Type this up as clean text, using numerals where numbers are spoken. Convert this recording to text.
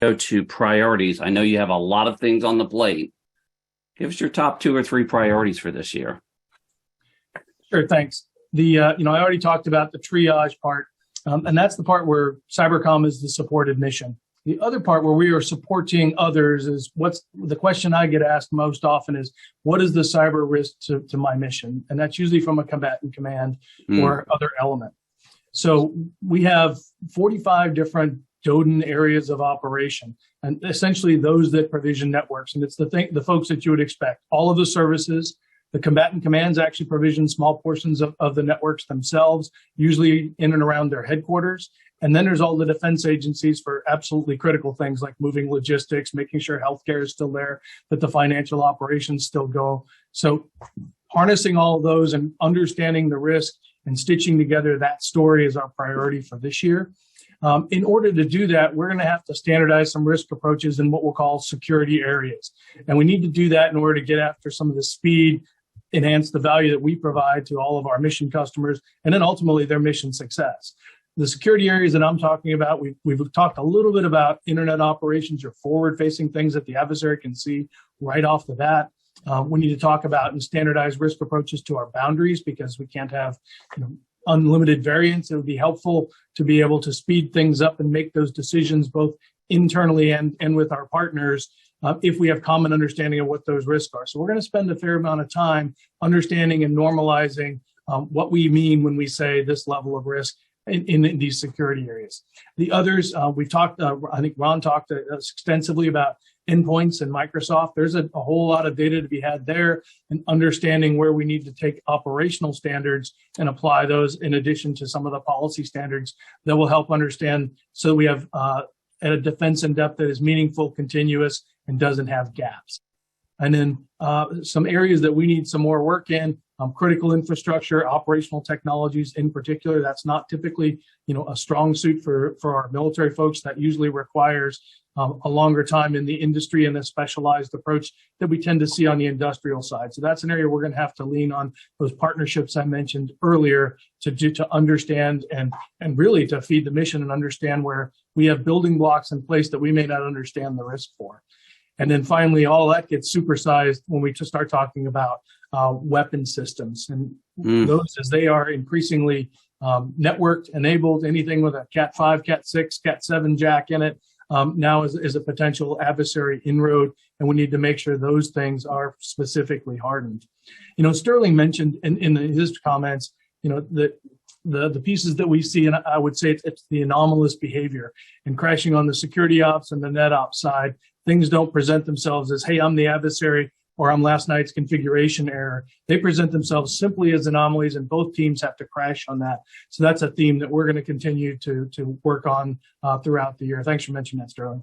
Go to priorities. I know you have a lot of things on the plate. Give us your top 2 or 3 priorities for this year. Sure, thanks. I already talked about the triage part, and that's the part where Cybercom is the supported mission. The other part where we are supporting others is what's the question I get asked most often is, what is the cyber risk to my mission? And that's usually from a combatant command or other element. So we have 45 different DODIN areas of operation, and essentially those that provision networks. And it's the folks that you would expect. All of the services. The combatant commands actually provision small portions of the networks themselves, usually in and around their headquarters. And then there's all the defense agencies for absolutely critical things like moving logistics, making sure healthcare is still there, that the financial operations still go. So harnessing all of those and understanding the risk and stitching together that story is our priority for this year. In order to do that, we're going to have to standardize some risk approaches in what we'll call security areas. And we need to do that in order to get after some of the speed, enhance the value that we provide to all of our mission customers, and then ultimately their mission success. The security areas that I'm talking about, we've talked a little bit about internet operations or forward-facing things that the adversary can see right off the bat. We need to talk about and standardize risk approaches to our boundaries because we can't have unlimited variance. It would be helpful to be able to speed things up and make those decisions both internally and with our partners if we have common understanding of what those risks are. So we're going to spend a fair amount of time understanding and normalizing what we mean when we say this level of risk in these security areas. The others, we've talked, I think Ron talked extensively about endpoints and Microsoft. There's a whole lot of data to be had there and understanding where we need to take operational standards and apply those in addition to some of the policy standards that will help understand so we have a defense in depth that is meaningful, continuous, and doesn't have gaps. And then some areas that we need some more work in, critical infrastructure, operational technologies in particular. That's not typically, a strong suit for our military folks. That usually requires a longer time in the industry and a specialized approach that we tend to see on the industrial side. So that's an area we're going to have to lean on those partnerships I mentioned earlier to understand and really to feed the mission and understand where we have building blocks in place that we may not understand the risk for. And then finally, all that gets supersized when we just start talking about weapon systems. And those, as they are increasingly networked, enabled, anything with a Cat 5, Cat 6, Cat 7 jack in it, now is a potential adversary inroad. And we need to make sure those things are specifically hardened. Sterling mentioned in his comments, that the pieces that we see, and I would say it's the anomalous behavior and crashing on the security ops and the net ops side. Things don't present themselves as, hey, I'm the adversary or I'm last night's configuration error. They present themselves simply as anomalies, and both teams have to crash on that. So that's a theme that we're going to continue to work on throughout the year. Thanks for mentioning that, Sterling.